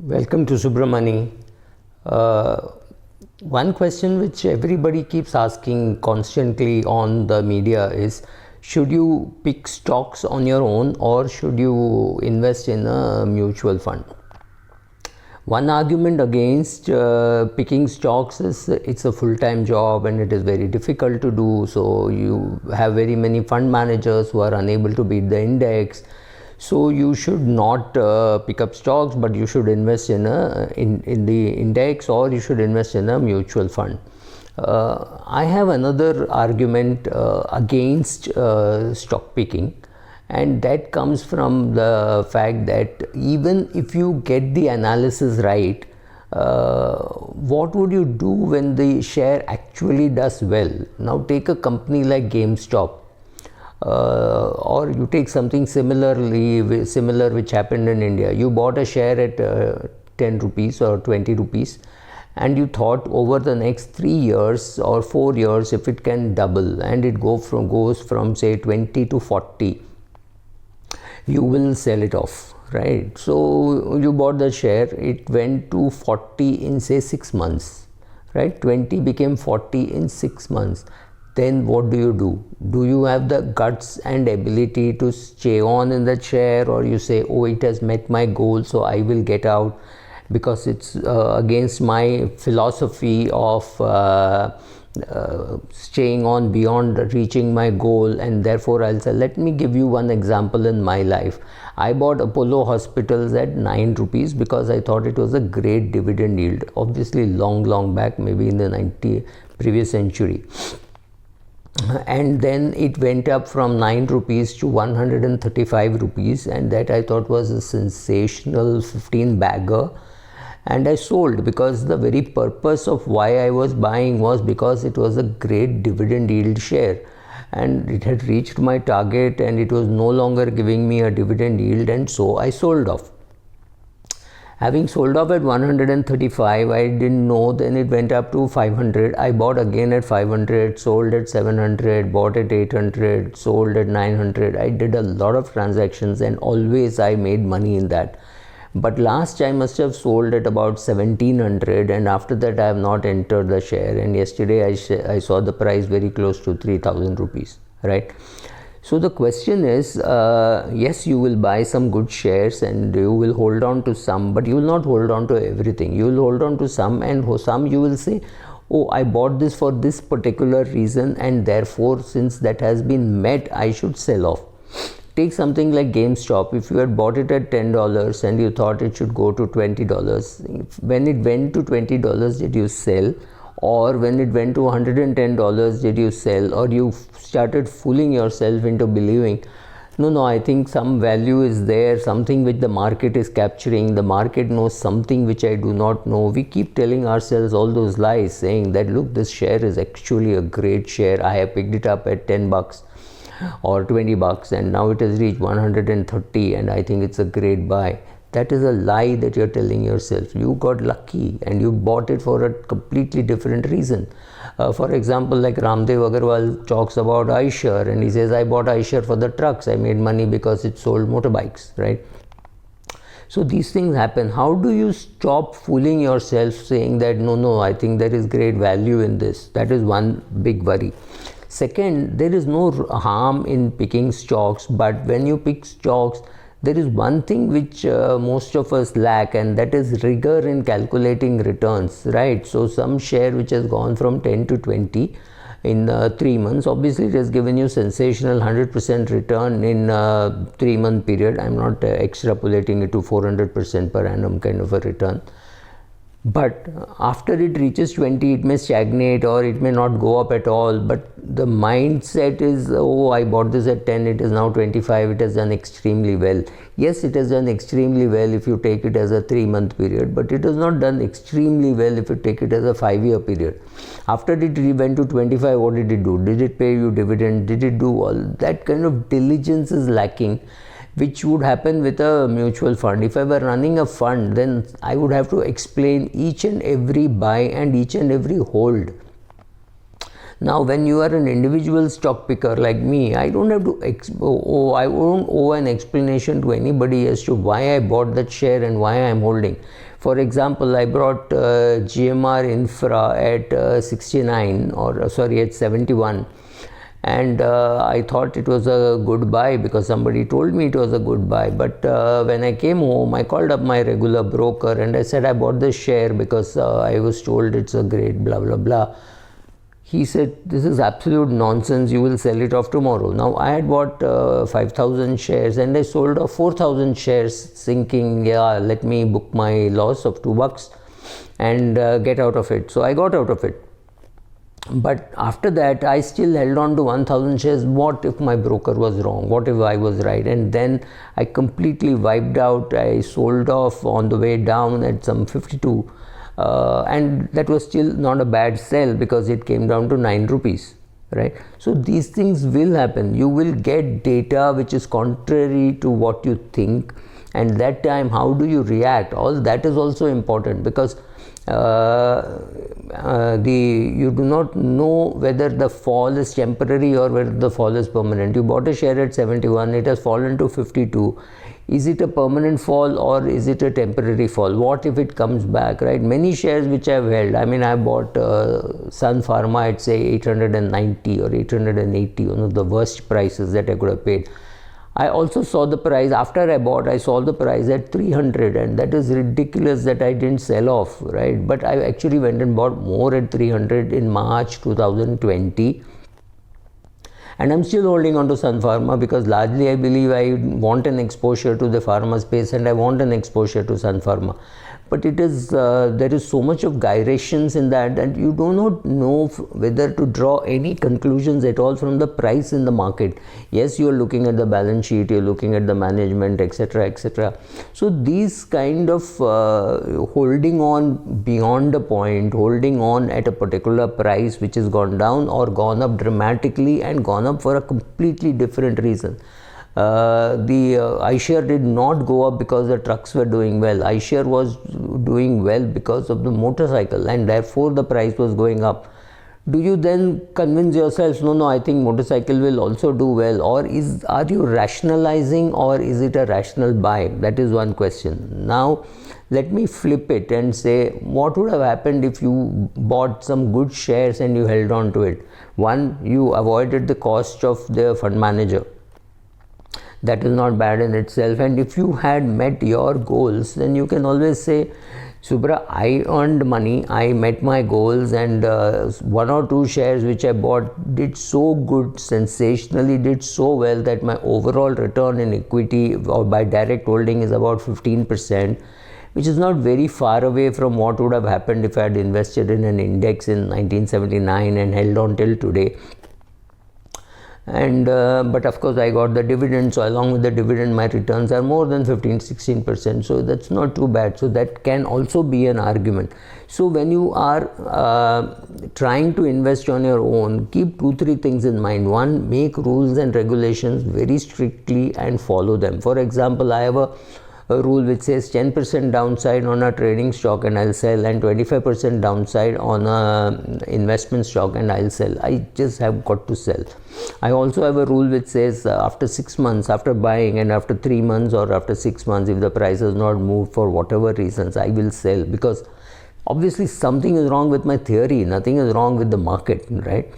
Welcome to Subramani. Uh, One question which everybody keeps asking constantly on the media is, should you pick stocks on your own or should you invest in a mutual fund? One argument against picking stocks is it's a full-time job and it is very difficult to do. So you have very many fund managers who are unable to beat the index. So you should not pick up stocks, but you should invest in the index, or you should invest in a mutual fund. I have another argument against stock picking, and that comes from the fact that even if you get the analysis right, what would you do when the share actually does well? Now take a company like GameStop. Or you take something similar which happened in India. You bought a share at 10 rupees or 20 rupees, and you thought over the next 3 years or 4 years, if it can double and it goes from say 20 to 40, you will sell it off, right? So you bought the share, it went to 40 in say 6 months, right? 20 became 40 in 6 months. Then what do? Do you have the guts and ability to stay on in the share, or you say, oh, it has met my goal, so I will get out because it's against my philosophy of staying on beyond reaching my goal, and therefore I'll say. Let me give you one example in my life. I bought Apollo Hospitals at 9 rupees because I thought it was a great dividend yield, obviously long back, maybe in the previous century. And then it went up from 9 rupees to 135 rupees, and that I thought was a sensational 15 bagger, and I sold because the very purpose of why I was buying was because it was a great dividend yield share, and it had reached my target and it was no longer giving me a dividend yield, and so I sold off. Having sold off at 135, I didn't know, then it went up to 500. I bought again at 500, sold at 700, bought at 800, sold at 900. I did a lot of transactions and always I made money in that. But last I must have sold at about 1700, and after that I have not entered the share, and yesterday I saw the price very close to 3000 rupees, right? So the question is, yes, you will buy some good shares and you will hold on to some, but you will not hold on to everything. You will hold on to some, and some you will say, oh, I bought this for this particular reason, and therefore since that has been met, I should sell off. Take something like GameStop. If you had bought it at $10 and you thought it should go to $20, when it went to $20, did you sell? Or when it went to $110, did you sell? Or you started fooling yourself into believing, no, I think some value is there, something which the market is capturing, the market knows something which I do not know. We keep telling ourselves all those lies, saying that, look, this share is actually a great share. I have picked it up at 10 bucks or 20 bucks and now it has reached 130 and I think it's a great buy. That is a lie that you're telling yourself. You got lucky and you bought it for a completely different reason. For example, like Ramdev Agarwal talks about Eicher, and he says, I bought Eicher for the trucks. I made money because it sold motorbikes, right? So these things happen. How do you stop fooling yourself saying that, no, I think there is great value in this? That is one big worry. Second, there is no harm in picking stocks, but when you pick stocks, there is one thing which most of us lack, and that is rigor in calculating returns, right? So some share which has gone from 10 to 20 in 3 months, obviously it has given you sensational 100% return in 3-month period. I'm not extrapolating it to 400% per annum kind of a return. But after it reaches 20, it may stagnate or it may not go up at all. But the mindset is, oh, I bought this at 10, it is now 25, it has done extremely well. Yes, it has done extremely well if you take it as a 3-month period, but it has not done extremely well if you take it as a 5-year period. After it went to 25, what did it do? Did it pay you dividend? Did it do all? That kind of diligence is lacking, which would happen with a mutual fund. If I were running a fund, then I would have to explain each and every buy and each and every hold. Now, when you are an individual stock picker like me, I don't have to I don't owe an explanation to anybody as to why I bought that share and why I am holding. For example, I brought GMR Infra at 69 or sorry at 71, and I thought it was a good buy because somebody told me it was a good buy. But when I came home, I called up my regular broker and I said I bought this share because I was told it's a great blah blah blah. He said, this is absolute nonsense, you will sell it off tomorrow. Now, I had bought 5,000 shares and I sold off 4,000 shares thinking, yeah, let me book my loss of $2 and get out of it. So, I got out of it. But after that, I still held on to 1,000 shares. What if my broker was wrong? What if I was right? And then I completely wiped out. I sold off on the way down at some 52. And that was still not a bad sell because it came down to 9 rupees, right? So these things will happen. You will get data which is contrary to what you think, and that time how do you react? All that is also important because you do not know whether the fall is temporary or whether the fall is permanent. You bought a share at 71, it has fallen to 52. Is it a permanent fall or is it a temporary fall? What if it comes back, right? Many shares which I've held, I mean, I bought Sun Pharma at say 890 or 880, one of the worst prices that I could have paid. I also saw the price, after I bought, I saw the price at 300, and that is ridiculous that I didn't sell off, right? But I actually went and bought more at 300 in March 2020. And I'm still holding on to Sun Pharma because largely I believe I want an exposure to the pharma space and I want an exposure to Sun Pharma. But it is there is so much of gyrations in that you do not know whether to draw any conclusions at all from the price in the market. Yes, you are looking at the balance sheet, you are looking at the management, etc., etc. So these kind of holding on beyond a point, holding on at a particular price which has gone down or gone up dramatically and gone up for a completely different reason. The iShare did not go up because the trucks were doing well. iShare was doing well because of the motorcycle, and therefore the price was going up. Do you then convince yourself, no, I think motorcycle will also do well, or are you rationalizing, or is it a rational buy? That is one question. Now, let me flip it and say, what would have happened if you bought some good shares and you held on to it? One, you avoided the cost of the fund manager. That is not bad in itself, and if you had met your goals, then you can always say, Subra, I earned money, I met my goals, and one or two shares which I bought did so good, sensationally did so well that my overall return in equity or by direct holding is about 15%, which is not very far away from what would have happened if I had invested in an index in 1979 and held on till today. And but of course I got the dividend, so along with the dividend my returns are more than 15-16%, so that's not too bad. So that can also be an argument. So when you are trying to invest on your own, keep 2-3 things in mind. One, make rules and regulations very strictly and follow them. For example, I have a rule which says 10% downside on a trading stock and I'll sell, and 25% downside on a investment stock and I'll sell. I just have got to sell. I also have a rule which says after 6 months, after buying, and after 3 months or after 6 months, if the price has not moved for whatever reasons, I will sell, because obviously something is wrong with my theory, nothing is wrong with the market, right?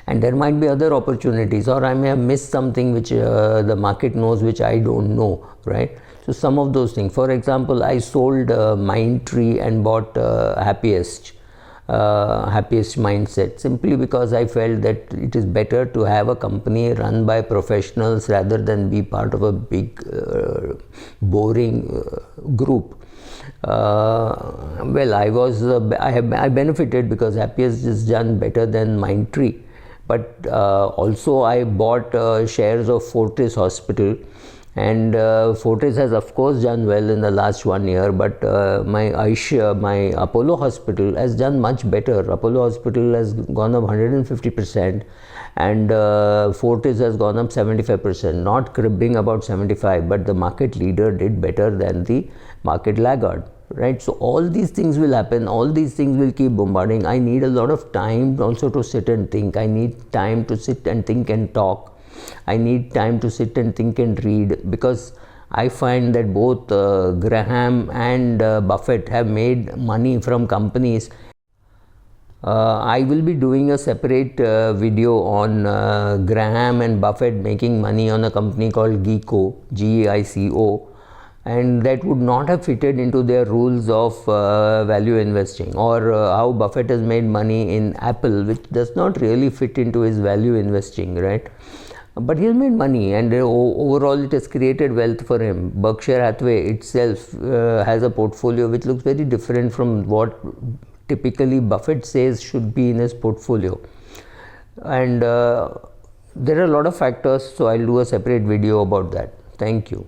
And there might be other opportunities, or I may have missed something which the market knows which I don't know, right? So some of those things. For example, I sold Mindtree and bought Happiest Mindset, simply because I felt that it is better to have a company run by professionals rather than be part of a big boring group. Well, I benefited because Happiest is done better than Mindtree. But also I bought shares of Fortis Hospital, and Fortis has of course done well in the last 1 year, but my Apollo Hospital has done much better. Apollo Hospital has gone up 150% and Fortis has gone up 75%, not cribbing about 75, but the market leader did better than the market laggard, right? So all these things will happen, all these things will keep bombarding. I need a lot of time also to sit and think. I need time to sit and think and talk. I need time to sit and think and read, because I find that both Graham and Buffett have made money from companies. I will be doing a separate video on Graham and Buffett making money on a company called Geico, Geico, and that would not have fitted into their rules of value investing, or how Buffett has made money in Apple, which does not really fit into his value investing, right? But he has made money, and overall it has created wealth for him. Berkshire Hathaway itself has a portfolio which looks very different from what typically Buffett says should be in his portfolio. And there are a lot of factors, so I'll do a separate video about that. Thank you.